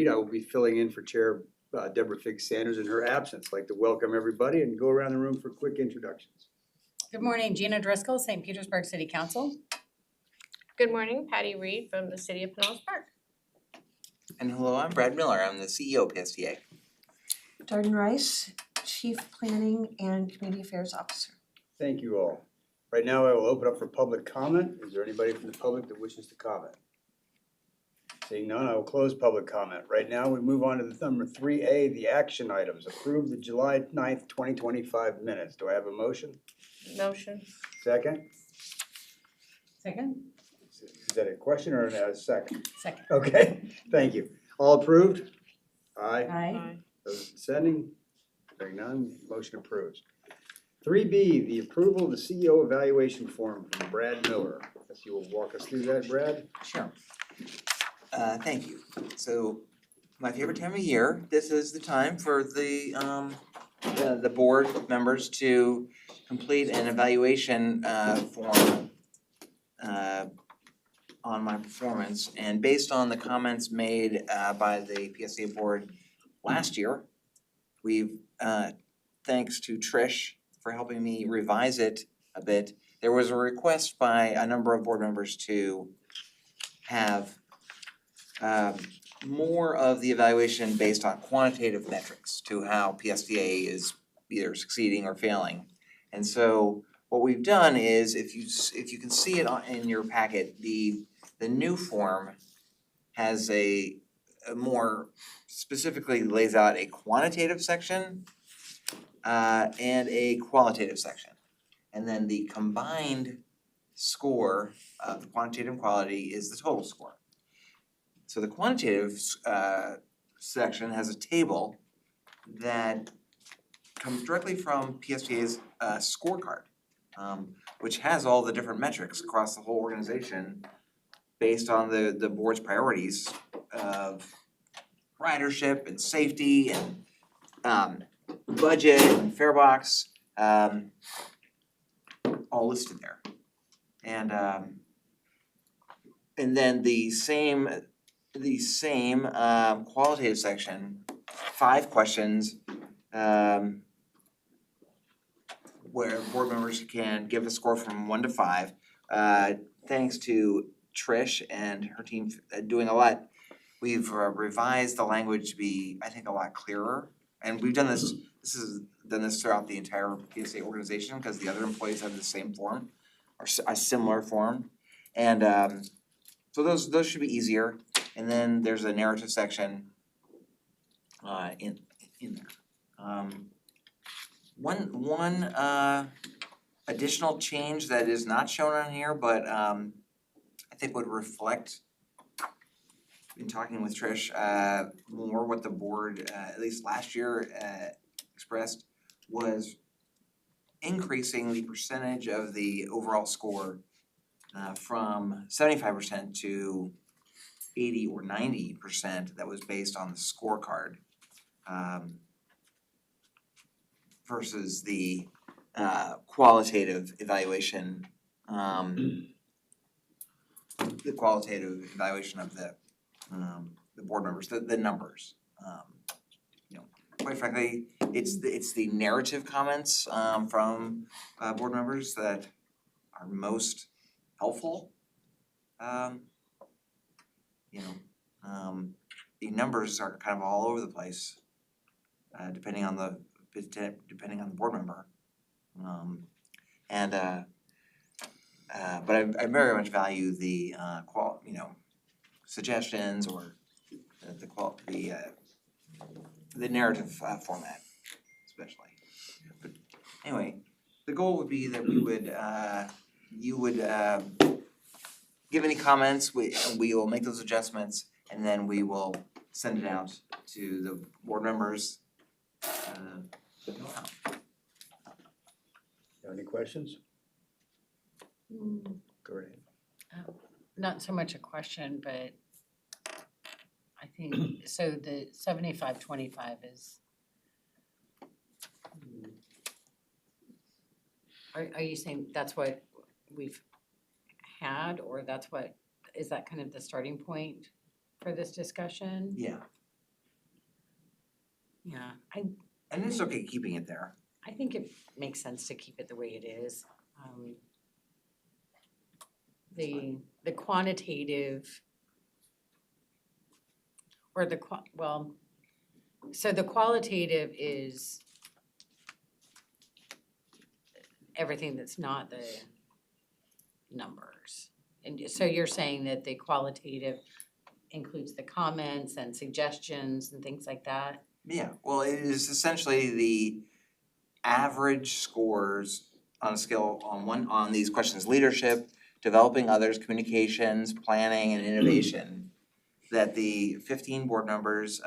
I will be filling in for Chair Deborah Figgs Sanders in her absence. I'd like to welcome everybody and go around the room for quick introductions. Good morning, Gina Driscoll, St. Petersburg City Council. Good morning, Patty Reed from the City of Pinellas Park. And hello, I'm Brad Miller. I'm the CEO of PSTA. Darden Rice, Chief Planning and Community Affairs Officer. Thank you all. Right now, I will open up for public comment. Is there anybody from the public that wishes to comment? Seeing none, I will close public comment. Right now, we move on to the number 3A, the action items. Approve the July 9th, 2025 minutes. Do I have a motion? Motion. Second? Second? Is that a question or a second? Second. Okay, thank you. All approved? Aye. Aye. Those dissenting? Hearing none, motion approves. 3B, the approval of the CEO evaluation form from Brad Miller. Guess you will walk us through that, Brad? Sure. Thank you. So, my favorite time of year, this is the time for the board members to complete an evaluation form on my performance. And based on the comments made by the PSA board last year, we've, thanks to Trish for helping me revise it a bit, there was a request by a number of board members to have more of the evaluation based on quantitative metrics to how PSDA is either succeeding or failing. And so what we've done is, if you can see it in your packet, the new form has a more specifically lays out a quantitative section and a qualitative section. And then the combined score of the quantitative and quality is the total score. So the quantitative section has a table that comes directly from PSTA's scorecard, which has all the different metrics across the whole organization based on the board's priorities of ridership and safety and budget and fare box, all listed there. And then the same qualitative section, 5 questions, where board members can give a score from 1 to 5. Thanks to Trish and her team doing a lot, we've revised the language to be, I think, a lot clearer. And we've done this throughout the entire PSA organization because the other employees have the same form or a similar form. And so those should be easier. And then there's a narrative section in there. One additional change that is not shown on here, but I think would reflect, in talking with Trish, more what the board, at least last year, expressed, was increasing the percentage of the overall score from 75% to 80 or 90% that was based on the scorecard, versus the qualitative evaluation, the qualitative evaluation of the board members, the numbers. Quite frankly, it's the narrative comments from board members that are most helpful. The numbers are kind of all over the place, depending on the board member. But I very much value the suggestions or the narrative format, especially. But anyway, the goal would be that you would give any comments. We will make those adjustments, and then we will send it out to the board members. Any questions? Go right ahead. Not so much a question, but I think, so the 75-25 is, are you saying that's what we've had, or that's what, is that kind of the starting point for this discussion? Yeah. Yeah, And it's okay keeping it there. I think it makes sense to keep it the way it is. The quantitative or so the qualitative is everything that's not the numbers. And so you're saying that the qualitative includes the comments and suggestions and things like that? Yeah, well, it is essentially the average scores on a scale on these questions: leadership, developing others, communications, planning, and innovation, that the 15 board members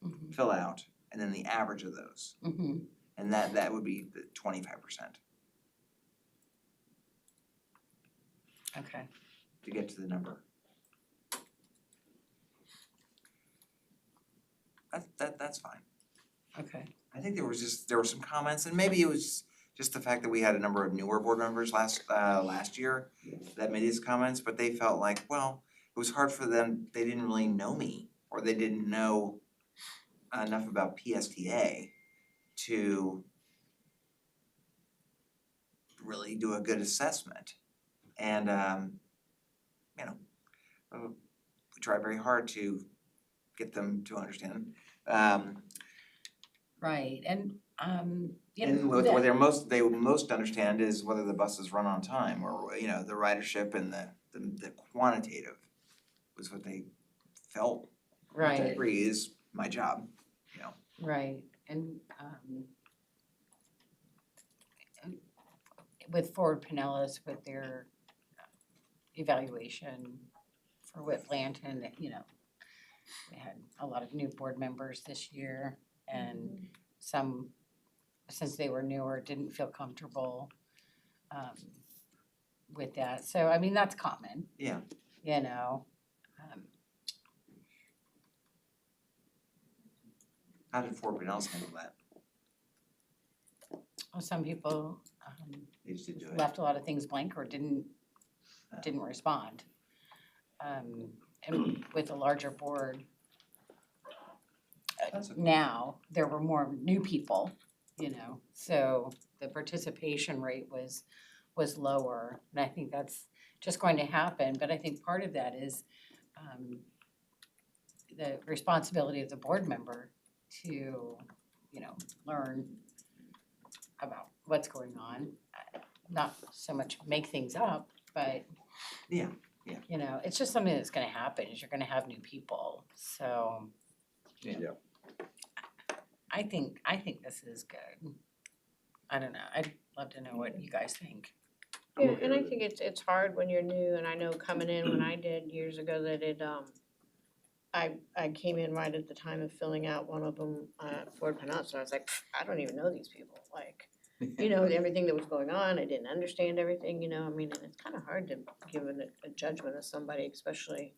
Mhm, fill out, and then the average of those, mhm. and that would be the 25% Okay, to get to the number. That's fine. okay. I think there were some comments, and maybe it was just the fact that we had a number of newer board members last year that made these comments, but they felt like, well, it was hard for them, they didn't really know me, or they didn't know enough about PSTA to really do a good assessment. And you know, we try very hard to get them to understand. Right, and you And know, what they most understand is whether the buses run on time, or the ridership and the quantitative was what they felt. Which I right, agree is my job, right, and with Ford Pinellas, with their evaluation for Whit Blanton, we had a lot of new board members this year, and some, since they were newer, didn't feel comfortable with that. So, I mean, that's common. Yeah. How did Fort Pinellas handle that? Well, some people They just didn't do it. left a lot of things blank or didn't respond. And with a larger board, That's okay. now, there were more new people, so the participation rate was lower. And I think that's just going to happen, but I think part of that is the responsibility of the board member to, learn about what's going on. Not so much make things up, but Yeah. it's just something that's gonna happen, is you're gonna have new people, so. Yeah. I think this is good. I don't know, I'd love to know what you guys think. Yeah, and I think it's hard when you're new, and I know coming in when I did years ago that I came in right at the time of filling out one of them, Ford Pinellas, and I was like, I don't even know these people, like, everything that was going on, I didn't understand everything, I mean, and it's kind of hard to give a judgment of somebody, especially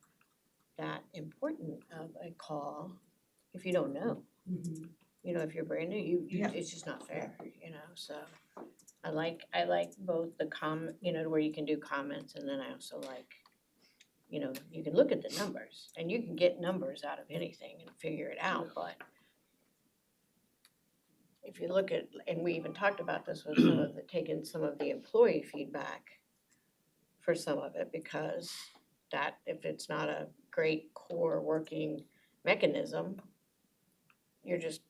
that important of a call, if you don't know. If you're brand new, Yeah. it's just not fair, so. I like both the where you can do comments, and then I also like, you can look at the numbers, and you can get numbers out of anything and figure it out, but if you look at, and we even talked about this with taking some of the employee feedback for some of it, because that, if it's not a great core working mechanism, you're just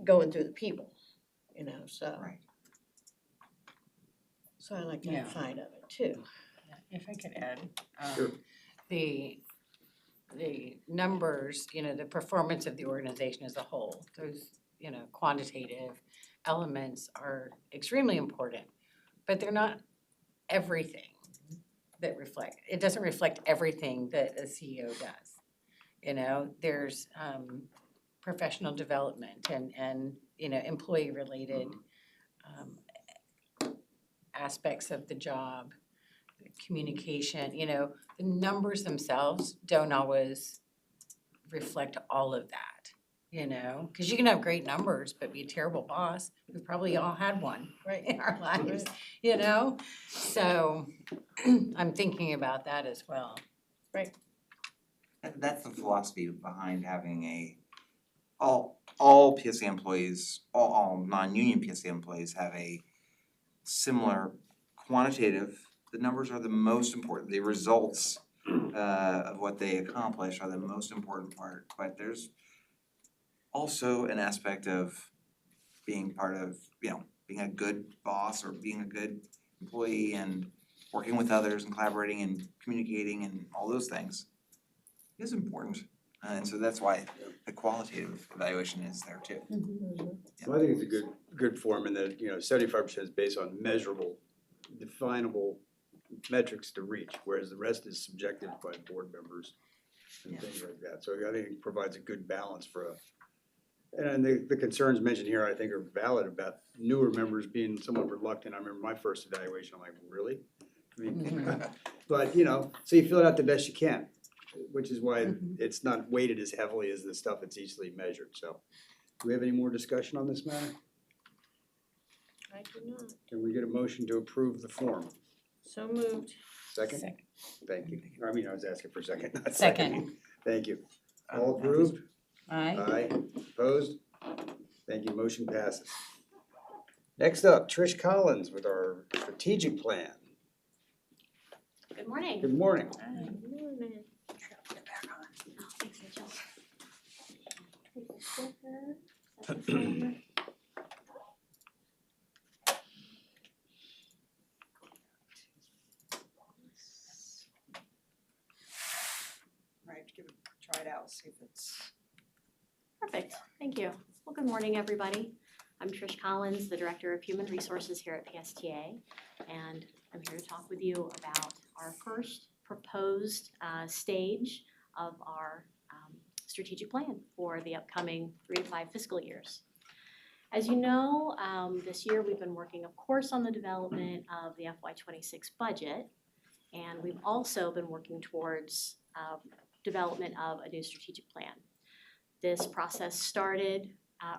going through the people, so. Right. So I like Yeah. that side of it too. If I could add, Sure. the numbers, the performance of the organization as a whole, those, quantitative elements are extremely important, but they're not everything it doesn't reflect everything that a CEO does. There's professional development and employee related aspects of the job, communication, the numbers themselves don't always reflect all of that, because you can have great numbers but be a terrible boss. We've probably all had one in our lives, so I'm thinking about that as well. That's the philosophy behind having a all PSA employees, all non-union PSA employees have a similar quantitative, the numbers are the most important, the results of what they accomplish are the most important part, but there's also an aspect of being part of, being a good boss or being a good employee and working with others and collaborating and communicating and all those things is important. And so that's why the qualitative evaluation is there too. Well, I think it's a good form in that, 75% is based on measurable, definable metrics to reach, whereas the rest is subjective by board members and things like that. So I think it provides a good balance for and the concerns mentioned here, I think, are valid about newer members being somewhat reluctant. I remember my first evaluation, I'm like, really? I mean, but, so you fill it out the best you can, which is why it's not weighted as heavily as the stuff that's easily measured, so. Do we have any more discussion on this matter? I do not. Can we get a motion to approve the form? So moved. Second? Second. Thank you. I was asking for a second, not Second. second. Thank you. All approved? Aye. Aye. Opposed? Thank you, motion passes. Next up, Trish Collins with our strategic plan. Good morning. Good morning. Morning. Thanks, Rachel. Right, try it out, see if it's. Perfect, thank you. Well, good morning, everybody. I'm Trish Collins, the Director of Human Resources here at PSTA, and I'm here to talk with you about our first proposed stage of our strategic plan for the upcoming 3 to 5 fiscal years. As you know, this year we've been working, of course, on the development of the FY26 budget, and we've also been working towards development of a new strategic plan. This process started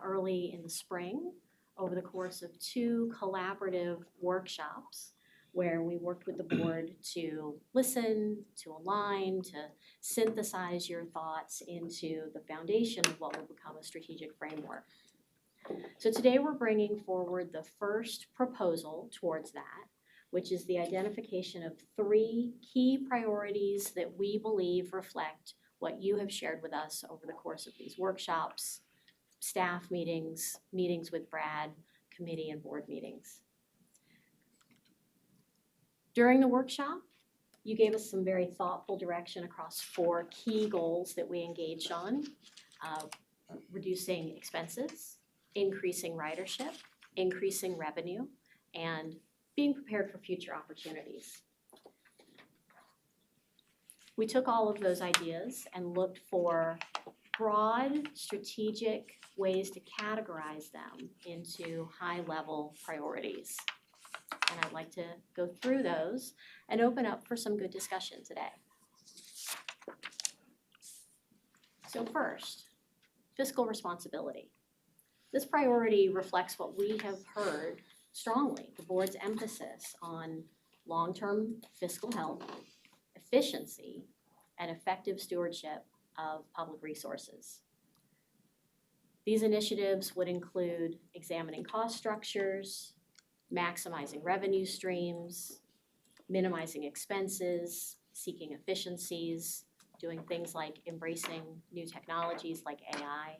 early in the spring over the course of 2 collaborative workshops where we worked with the board to listen, to align, to synthesize your thoughts into the foundation of what will become a strategic framework. So today we're bringing forward the first proposal towards that, which is the identification of 3 key priorities that we believe reflect what you have shared with us over the course of these workshops, staff meetings, meetings with Brad, committee and board meetings. During the workshop, you gave us some very thoughtful direction across 4 key goals that we engaged on: reducing expenses, increasing ridership, increasing revenue, and being prepared for future opportunities. We took all of those ideas and looked for broad strategic ways to categorize them into high-level priorities. And I'd like to go through those and open up for some good discussion today. So first, fiscal responsibility. This priority reflects what we have heard strongly, the board's emphasis on long-term fiscal health, efficiency, and effective stewardship of public resources. These initiatives would include examining cost structures, maximizing revenue streams, minimizing expenses, seeking efficiencies, doing things like embracing new technologies like AI.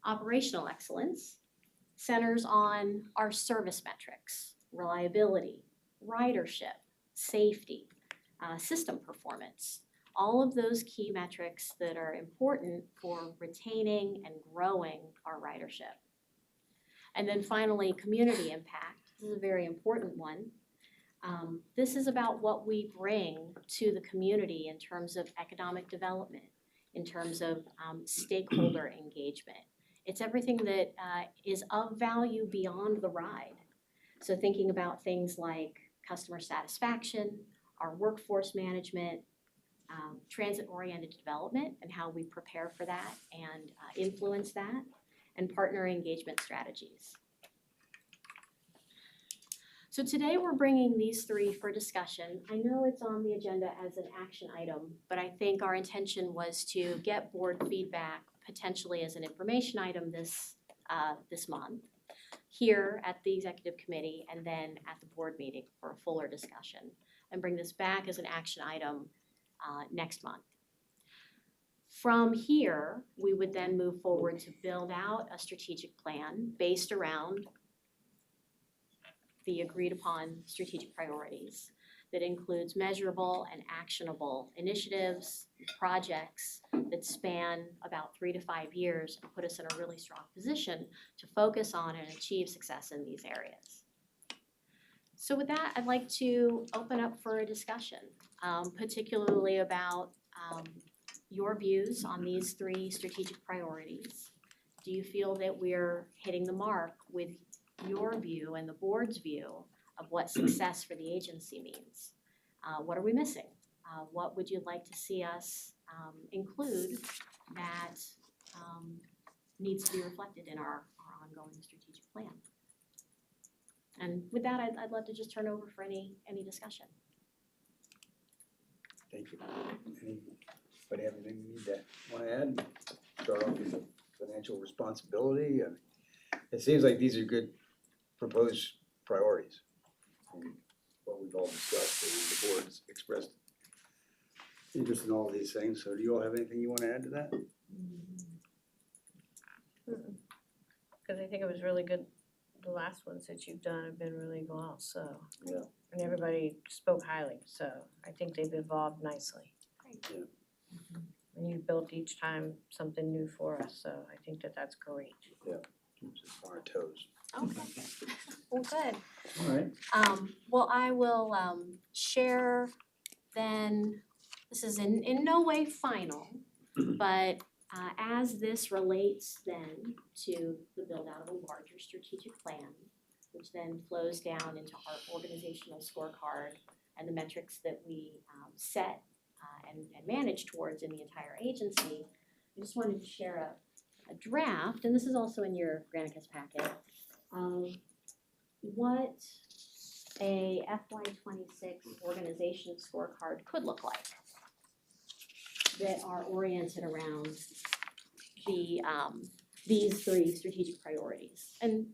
Operational excellence centers on our service metrics: reliability, ridership, safety, system performance, all of those key metrics that are important for retaining and growing our ridership. And then finally, community impact. This is a very important one. This is about what we bring to the community in terms of economic development, in terms of stakeholder engagement. It's everything that is of value beyond the ride. So thinking about things like customer satisfaction, our workforce management, transit-oriented development and how we prepare for that and influence that, and partner engagement strategies. So today we're bringing these three for discussion. I know it's on the agenda as an action item, but I think our intention was to get board feedback potentially as an information item this month here at the executive committee and then at the board meeting for a fuller discussion and bring this back as an action item next month. From here, we would then move forward to build out a strategic plan based around the agreed upon strategic priorities that includes measurable and actionable initiatives, projects that span about 3 to 5 years and put us in a really strong position to focus on and achieve success in these areas. So with that, I'd like to open up for a discussion, particularly about your views on these 3 strategic priorities. Do you feel that we're hitting the mark with your view and the board's view of what success for the agency means? What are we missing? What would you like to see us include that needs to be reflected in our ongoing strategic plan? And with that, I'd love to just turn over for any discussion. Thank you. Anybody have anything you need to wanna add? Start off with the financial responsibility. It seems like these are good proposed priorities. And what we've all discussed, the board's expressed interest in all of these things. So do you all have anything you wanna add to that? Cause I think it was really good, the last ones that you've done have been really well, so. Yeah. And everybody spoke highly, so I think they've evolved nicely. Great. Yeah. And you built each time something new for us, so I think that that's great. Keeps us on our toes. Okay. Well, good. All right. Well, I will share then, this is in no way final, but as this relates then to the build out of a larger strategic plan, which then flows down into our organizational scorecard and the metrics that we set and manage towards in the entire agency, I just wanted to share a draft, and this is also in your Granicus packet, of what a FY26 organization scorecard could look like that are oriented around these 3 strategic priorities. And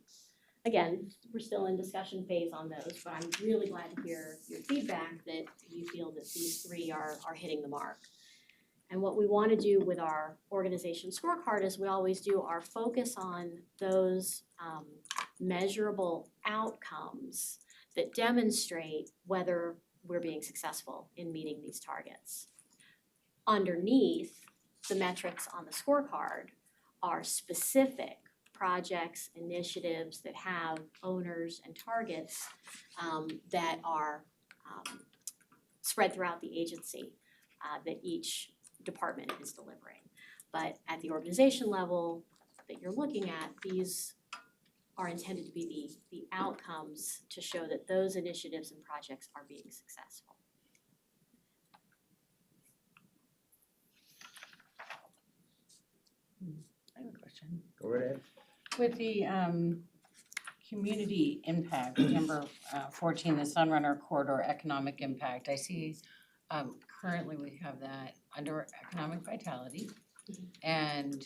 again, we're still in discussion phase on those, but I'm really glad to hear your feedback that you feel that these 3 are hitting the mark. And what we want to do with our organization scorecard is we always do our focus on those measurable outcomes that demonstrate whether we're being successful in meeting these targets. Underneath the metrics on the scorecard are specific projects, initiatives that have owners and targets that are spread throughout the agency that each department is delivering. But at the organization level that you're looking at, these are intended to be the outcomes to show that those initiatives and projects are being successful. I have a question. Go right ahead. With the community impact, number 14, the Sunrunner Corridor economic impact, I see currently we have that under economic vitality. And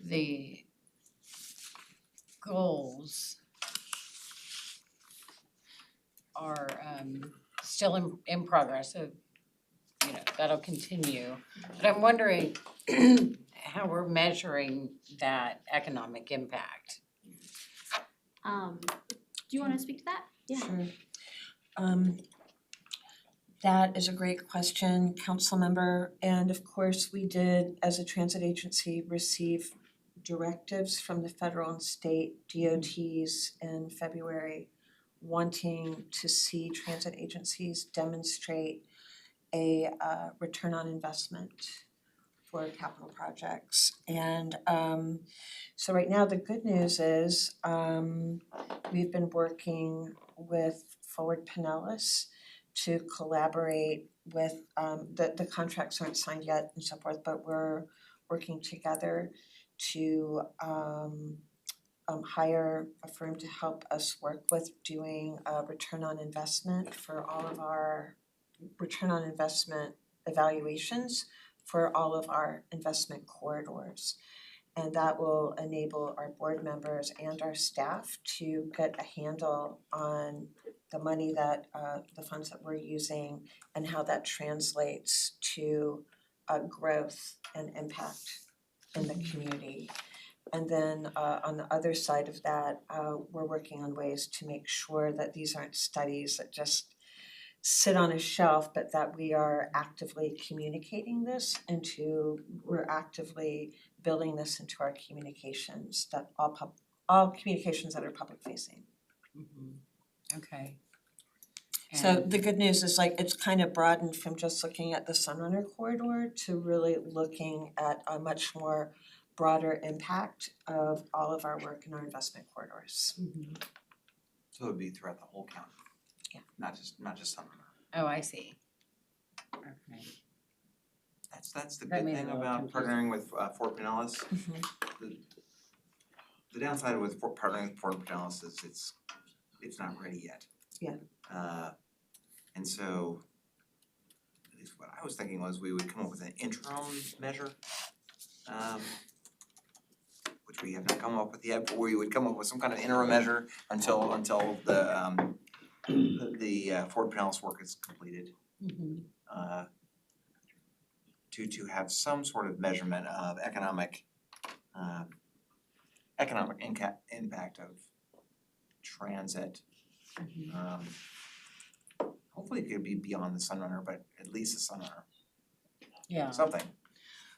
the goals are still in progress, so you know, that'll continue. But I'm wondering how we're measuring that economic impact. Do you want to speak to that? Yeah. Sure. That is a great question, council member. And of course, we did, as a transit agency, receive directives from the federal and state DOTs in February wanting to see transit agencies demonstrate a return on investment for capital projects. And so right now, the good news is we've been working with Forward Pinellas to collaborate with, the contracts aren't signed yet and so forth, but we're working together to hire a firm to help us work with doing return on investment for all of our return on investment evaluations for all of our investment corridors. And that will enable our board members and our staff to get a handle on the money that the funds that we're using and how that translates to growth and impact in the community. And then on the other side of that, we're working on ways to make sure that these aren't studies that just sit on a shelf, but that we are actively communicating this we're actively building this into our communications, that all communications that are public facing. Okay. So And- the good news is like it's kind of broadened from just looking at the Sunrunner corridor to really looking at a much more broader impact of all of our work in our investment corridors. Mhm. So it would be throughout the whole county. Yeah. Not just some. Oh, I see. Okay. That's the That good made it thing a little about confusing. partnering with Fort Pinellas. The downside with partnering with Fort Pinellas is it's not ready yet. Yeah. And so at least what I was thinking was we would come up with an interim measure. Which we have not come up with yet, but we would come up with some kind of interim measure until the Fort Pinellas work is completed. Mhm. To have some sort of measurement of economic impact of transit. Mhm. Hopefully it could be beyond the Sunrunner, but at least the Sunrunner, Yeah. something.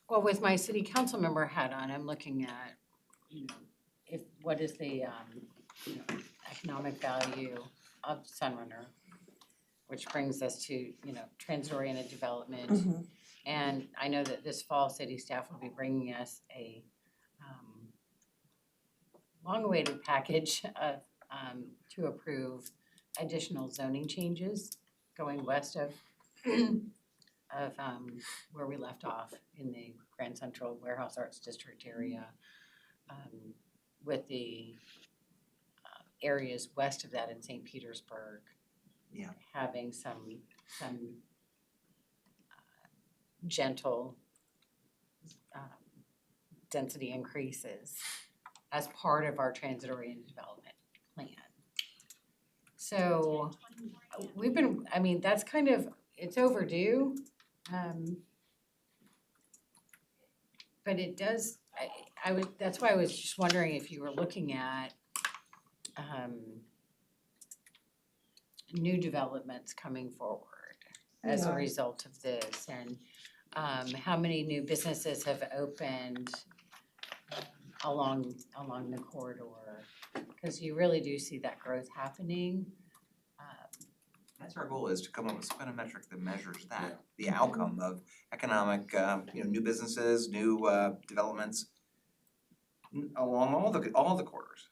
Well, with my city council member hat on, I'm looking at, what is the, economic value of Sunrunner, which brings us to, transit-oriented development. Mhm. And I know that this fall, city staff will be bringing us a long-awaited package of, to approve additional zoning changes going west of where we left off in the Grand Central Warehouse Arts District area, with the areas west of that in St. Petersburg. Yeah. Having some gentle density increases as part of our transit-oriented development plan. So we've been, that's kind of, it's overdue. But it does, that's why I was just wondering if you were looking at new developments coming forward as a We are. result of this, and how many new businesses have opened along the corridor, because you really do see that growth happening. That's our goal, is to come up with some kind of metric that measures that, the outcome of economic, new businesses, new developments along all the corridors.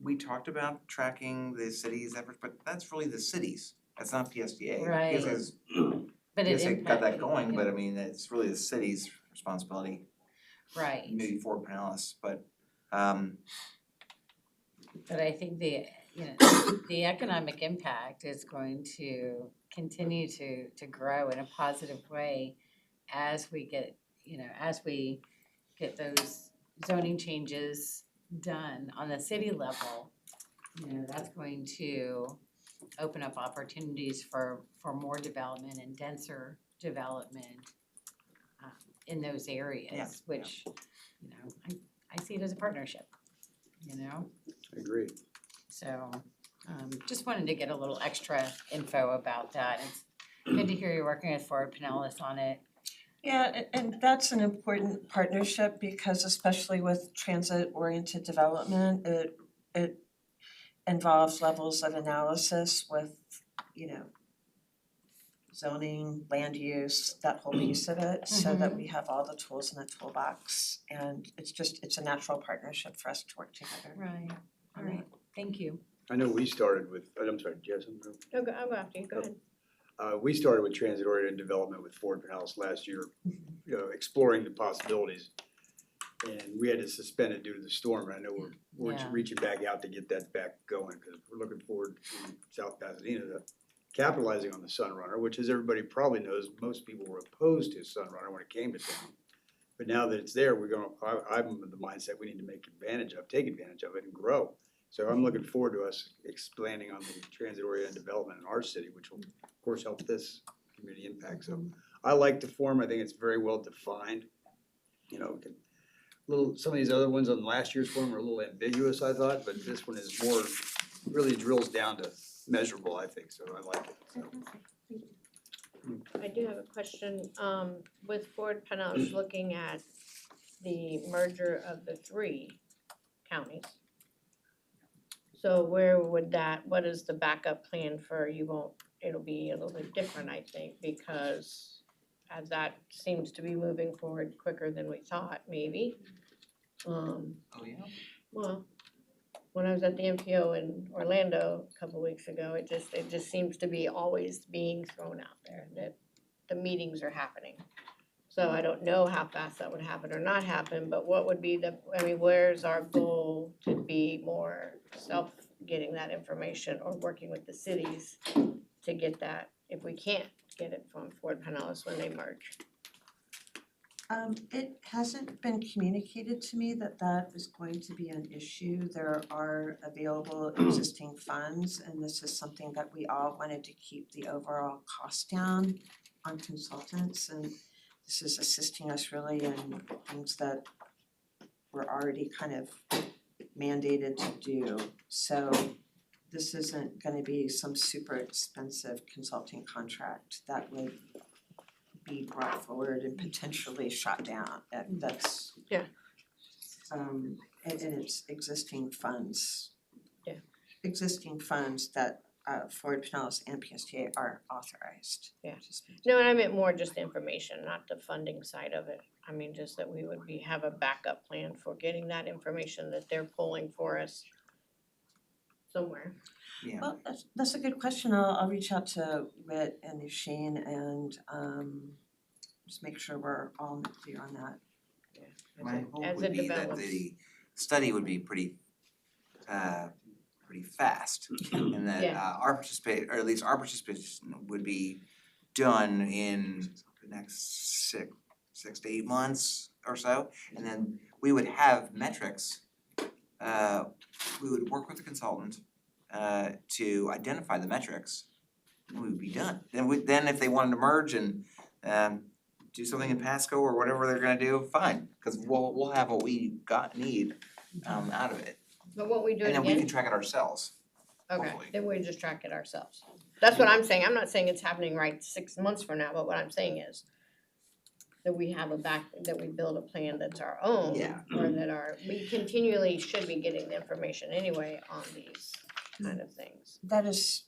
We talked about tracking the city's efforts, but that's really the cities, that's not PSDA. Right. PSDA's But it PSDA got that impact- going, yeah, but I mean, it's really the city's responsibility, right. maybe Fort Pinellas, but But I think the economic impact is going to continue to grow in a positive way as we get, those zoning changes done on the city level. That's going to open up opportunities for more development and denser development in those areas, Yeah. which, I see it as a partnership, I agree. So, just wanted to get a little extra info about that. It's good to hear you're working with Fort Pinellas on it. Yeah, and that's an important partnership because especially with transit-oriented development, it involves levels of analysis with, zoning, land use, that whole piece of it, so that we have all the tools in the toolbox. And it's a natural partnership for us to work together. Right. All right, thank you. I know we started with, I'm sorry, do you have something? I'll go after you, go ahead. We started with transit-oriented development with Fort Pinellas last year, exploring the possibilities. And we had to suspend it due to the storm, and I know we're Yeah. reaching back out to get that back going, cause we're looking forward in South Pasadena to capitalizing on the Sunrunner, which as everybody probably knows, most people were opposed to Sunrunner when it came to town. But now that it's there, I'm of the mindset we need to take advantage of it and grow. So I'm looking forward to us expanding on the transit-oriented development in our city, which will of course help this community impact. So I like the form, I think it's very well defined. You know, some of these other ones on last year's form were a little ambiguous, I thought, but this one is more, really drills down to measurable, I think, so I like it, so. I do have a question, with Ford Pinellas looking at the merger of the 3 counties. So where would what is the backup plan for, it'll be a little bit different, I think, because as that seems to be moving forward quicker than we thought, maybe. Oh, yeah? Well, when I was at the MPO in Orlando a couple weeks ago, it just seems to be always being thrown out there that the meetings are happening. So I don't know how fast that would happen or not happen, but what would be where's our goal to be more getting that information or working with the cities to get that, if we can't get it from Ford Pinellas when they merge? It hasn't been communicated to me that that is going to be an issue. There are available existing funds, and this is something that we all wanted to keep the overall cost down on consultants, and this is assisting us really in things that we're already kind of mandated to do. So this isn't gonna be some super expensive consulting contract that would be brought forward and potentially shot down. That's Yeah. and it's existing funds. Yeah. Existing funds that Ford Pinellas and PSTA are authorized. Yeah. to spend. No, and I meant more just information, not the funding side of it. I mean, just that we would have a backup plan for getting that information that they're pulling for us somewhere. Yeah. Well, that's a good question. I'll reach out to Whit and Shane and just make sure we're all clear on that. My hope As would it be that develops. the study would be pretty fast, and that Yeah. our participation would be done in the next six to 8 months or so, and then we would have metrics. We would work with the consultant to identify the metrics, and we would be done. Then if they wanted to merge and do something in Pasco or whatever they're gonna do, fine, cause we'll have what we need out of it. But won't we do it And then again? we can track it ourselves. Okay, hopefully. then we just track it ourselves. That's what I'm saying. I'm not saying it's happening right 6 months from now, but what I'm saying is that we have that we build a plan that's our own. Yeah. Or that we continually should be getting the information anyway on these kind of things. That is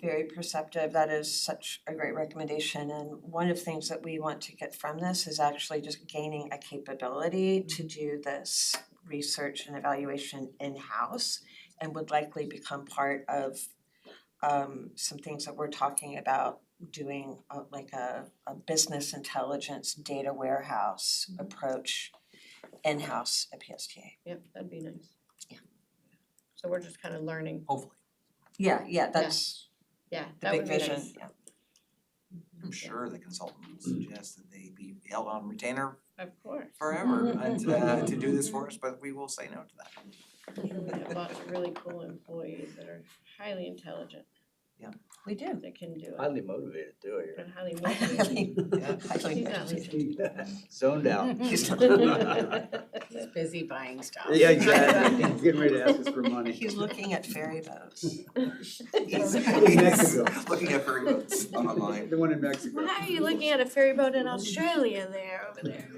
very perceptive. That is such a great recommendation. And one of the things that we want to get from this is actually just gaining a capability to do this research and evaluation in-house, and would likely become part of some things that we're talking about doing, like a business intelligence data warehouse approach in-house at PSTA. Yep, that'd be nice. Yeah. So we're just kind of learning. Hopefully. Yeah, that's Yeah, the that big would be vision, nice. yeah. I'm sure the consultant will suggest that they be held on retainer Of course. forever and to do this for us, but we will say no to that. We have lots of really cool employees that are highly intelligent, We do. that can do it. Highly motivated too, here. And highly motivated. Highly He's not listening. Zoned out. He's busy buying stuff. Yeah, exactly, he's getting ready to ask us for money. He's looking at ferry boats. He's Mexico. looking at ferry boats online. The one in Mexico. Why are you looking at a ferry boat in Australia over there?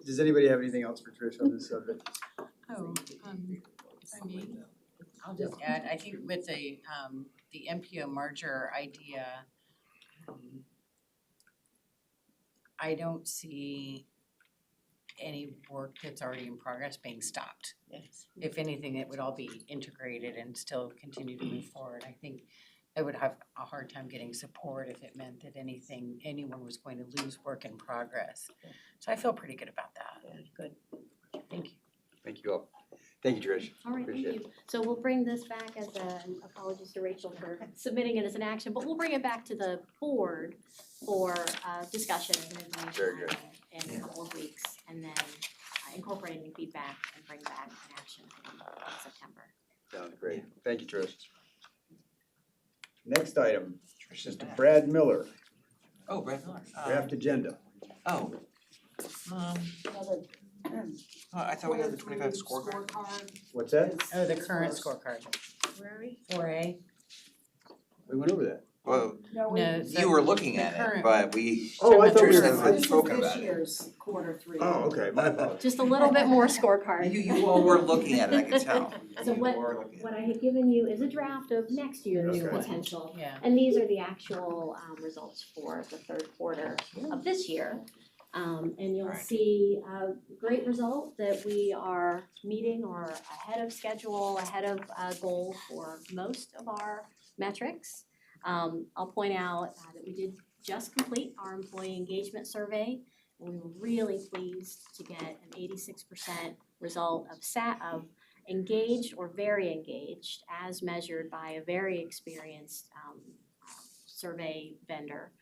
Does anybody have anything else for Trish on this subject? Oh, I mean, I'll just add, I think with the MPO merger idea, I don't see any work that's already in progress being stopped. Yes. If anything, it would all be integrated and still continue to move forward. I think I would have a hard time getting support if it meant that anyone was going to lose work in progress. So I feel pretty good about that. Good. Thank you. Thank you all. Thank you, Trish. All right, thank Appreciate you. So we'll bring this back as apologies to Rachel for submitting it as an action, but we'll bring it back to the board for discussion and information Very good. in a couple of weeks, and then incorporating the feedback and bring back an action in September. Sounds great. Thank you, Trish. Next item, Trish is Mr. back. Brad Miller, Oh, Brad Miller. draft agenda. Oh. I thought we had the 25 scorecard. What's that? Oh, the current scorecard. Where are we? 4A. We went over that. Well, No, you were looking the at it, current- but we. Oh, I thought we Trish were. hasn't spoken about it. year's quarter three. Oh, okay, my apologies. Just a little bit more scorecard. You all were looking at it, I could tell. So You what- were looking at What it. I had given you is a draft of next year's Okay. potential. Yeah. And these are the actual results for the third quarter of this year. And you'll Right. see a great result that we are meeting or ahead of schedule, ahead of goal for most of our metrics. I'll point out that we did just complete our employee engagement survey. And we were really pleased to get an 86% result of engaged or very engaged as measured by a very experienced survey vendor.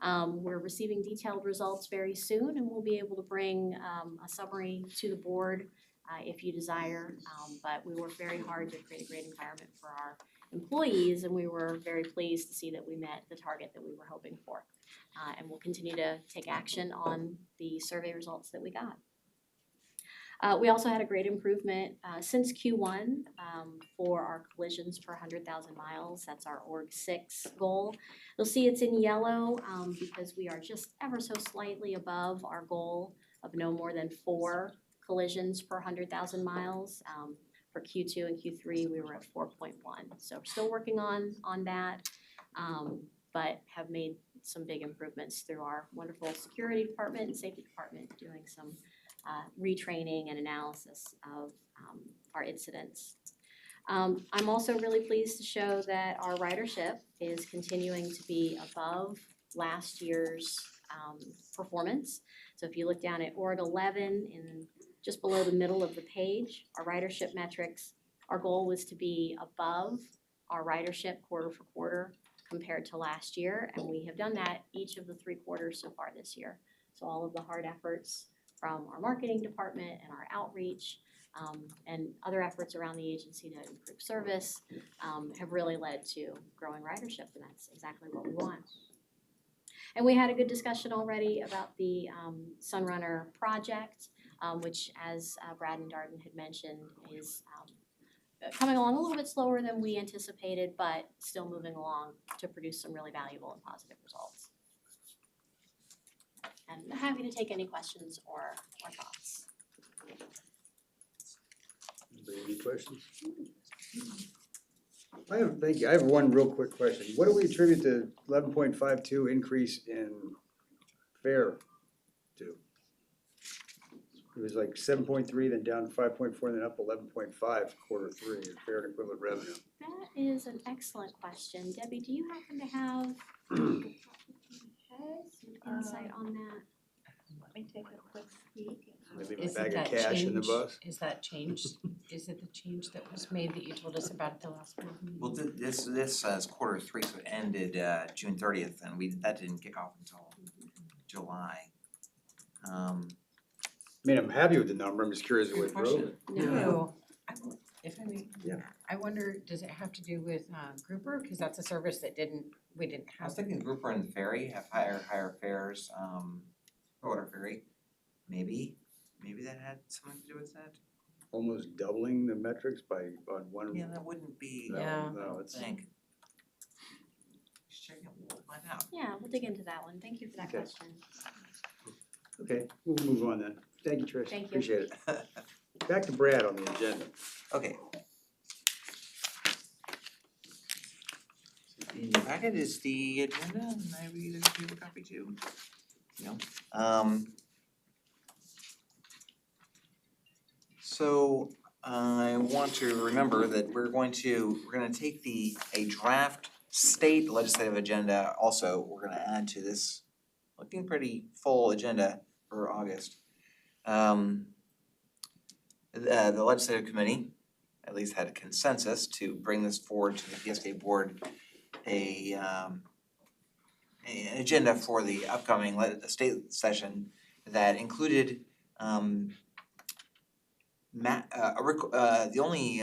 We're receiving detailed results very soon, and we'll be able to bring a summary to the board if you desire. But we worked very hard to create a great environment for our employees, and we were very pleased to see that we met the target that we were hoping for. And we'll continue to take action on the survey results that we got. We also had a great improvement since Q1 for our collisions per 100,000 miles. That's our Org 6 goal. You'll see it's in yellow because we are just ever so slightly above our goal of no more than 4 collisions per 100,000 miles. For Q2 and Q3, we were at 4.1. So we're still working on that, but have made some big improvements through our wonderful security department and safety department doing some retraining and analysis of our incidents. I'm also really pleased to show that our ridership is continuing to be above last year's performance. So if you look down at Org 11 in just below the middle of the page, our ridership metrics, our goal was to be above our ridership quarter for quarter compared to last year, and we have done that each of the 3 quarters so far this year. So all of the hard efforts from our marketing department and our outreach and other efforts around the agency to improve service have really led to growing ridership, and that's exactly what we want. And we had a good discussion already about the Sunrunner project, which, as Brad and Darden had mentioned, is coming along a little bit slower than we anticipated, but still moving along to produce some really valuable and positive results. And I'm happy to take any questions or thoughts. Anybody have any questions? Thank you. I have one real quick question. What do we attribute the 11.52 increase in fare to? It was like 7.3, then down to 5.4, then up 11.5 quarter 3 in fare and equivalent revenue. That is an excellent question. Debbie, do you happen to have some insight on that? Let me take a quick peek. Maybe a Isn't bag of that cash in the change- bus. Is that changed? Is it the change that was made that you told us about at the last board meeting? Well, this says quarter 3, so it ended June 30th, and that didn't kick off until July. I mean, I'm happy with the number. I'm just curious what Good drove it. No, if I may, Yeah. I wonder, does it have to do with Grouper? Because that's a service that we didn't I was have. thinking Grouper and Ferry have higher fares, Water Ferry, maybe that had something to do with that? Almost doubling the metrics on one. Yeah, that wouldn't be, No, Yeah. I No, don't it's, think. Just check it, we'll find out. Yeah, we'll dig into that one. Thank you for that Okay. question. okay, we'll move on then. Thank you, Trish. Thank you. Appreciate it. Back to Brad on the agenda. Okay. In your packet is the agenda, and I read a paper copy too. No. So I want to remember that we're gonna take a draft state legislative agenda also, we're gonna add to this looking pretty full agenda for August. The legislative committee at least had a consensus to bring this forward to the PSTA board, an agenda for the upcoming state session that included the only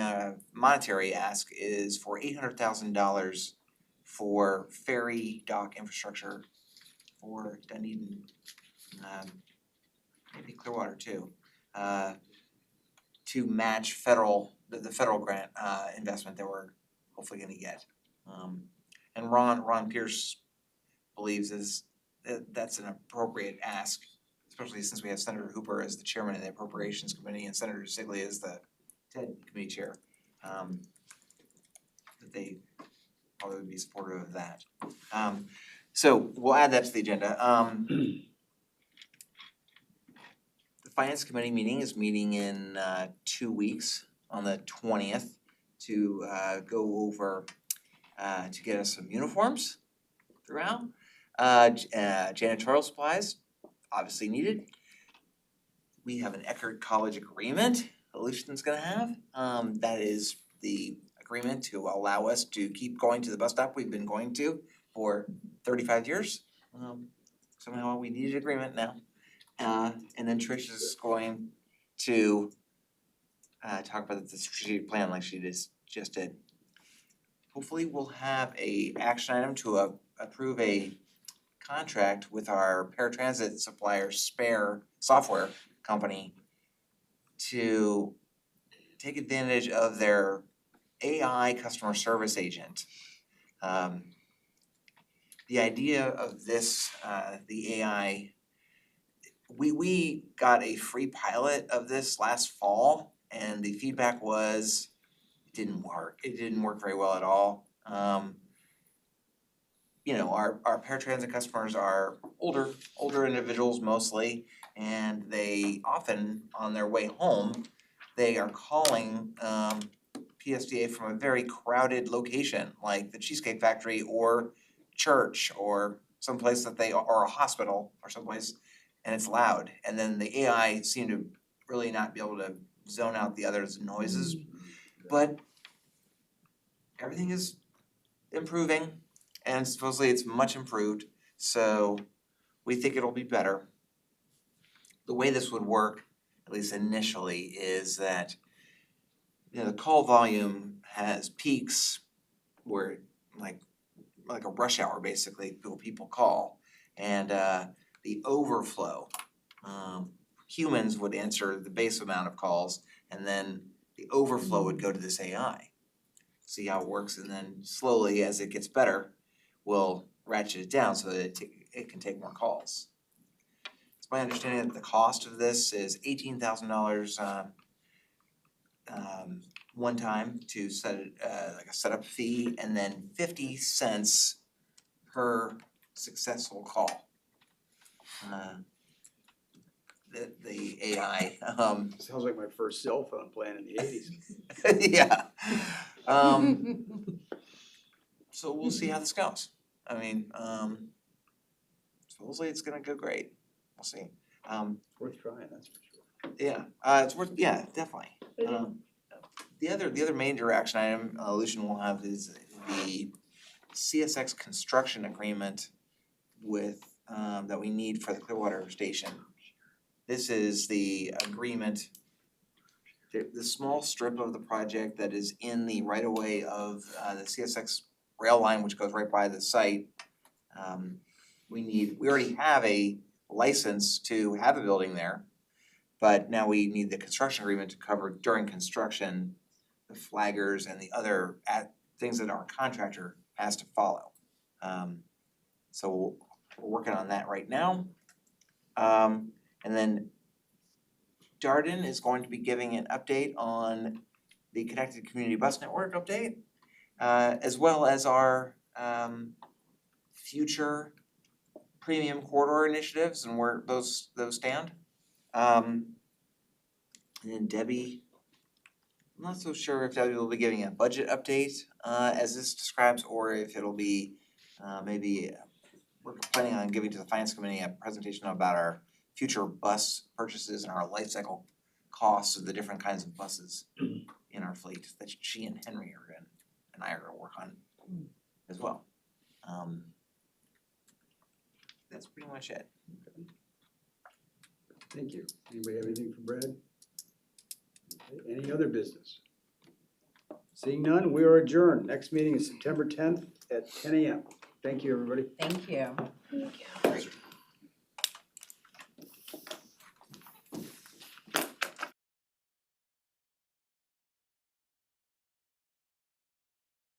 monetary ask is for $800,000 for ferry dock infrastructure for Dunedin, maybe Clearwater too, to match the federal grant investment that we're hopefully gonna get. And Ron Pierce believes that's an appropriate ask, especially since we have Senator Hooper as the chairman of the Appropriations Committee and Senator Sigley as the TED Committee chair. That they probably would be supportive of that. So we'll add that to the agenda. The Finance Committee meeting is meeting in 2 weeks on the 20th to go over to get us some uniforms throughout. Janitorial supplies, obviously needed. We have an Eckerd College agreement that Lucian's gonna have. That is the agreement to allow us to keep going to the bus stop we've been going to for 35 years. Somehow we need an agreement now. And then Trish is going to talk about the strategic plan like she just did. Hopefully we'll have a action item to approve a contract with our paratransit supplier Spare software company to take advantage of their AI customer service agent. The idea of this, the AI, we got a free pilot of this last fall and the feedback was it didn't work. It didn't work very well at all. You know, our paratransit customers are older individuals mostly, and they often, on their way home, they are calling PSTA from a very crowded location, like the Cheesecake Factory or church or someplace or a hospital or someplace, and it's loud. And then the AI seem to really not be able to zone out the other noises, but everything is improving. And supposedly it's much improved, so we think it'll be better. The way this would work, at least initially, is that the call volume has peaks where like a rush hour basically, people call, and the overflow, humans would answer the base amount of calls, and then the overflow would go to this AI. See how it works, and then slowly, as it gets better, we'll ratchet it down so that it can take more calls. It's my understanding that the cost of this is $18,000 one time to set it, like a setup fee, and then 50 cents per successful call. The AI, Sounds like my first cell phone plan in the 80s. yeah. So we'll see how this goes. I mean, supposedly it's gonna go great. We'll see. Worth trying, that's for sure. Yeah, it's worth, yeah, definitely. The other major action item Lucian will have is the CSX construction agreement with, that we need for the Clearwater station. This is the agreement, the small strip of the project that is in the right of way of the CSX rail line, which goes right by the site. We already have a license to have a building there, but now we need the construction agreement to cover during construction the flaggers and the other things that our contractor has to follow. So we're working on that right now. And then Darden is going to be giving an update on the Connected Community Bus Network update, as well as our future premium corridor initiatives and where those stand. And then Debbie, I'm not so sure if Debbie will be giving a budget update as this describes, or if it'll be maybe we're planning on giving to the finance committee a presentation about our future bus purchases and our life cycle costs of the different kinds of buses in our fleet that she and Henry are in, and I are gonna work on as well. That's pretty much it. Thank you. Anybody have anything for Brad? Okay, any other business? Seeing none, we are adjourned. Next meeting is September 10th at 10 a.m. Thank you, everybody. Thank you. Thank you.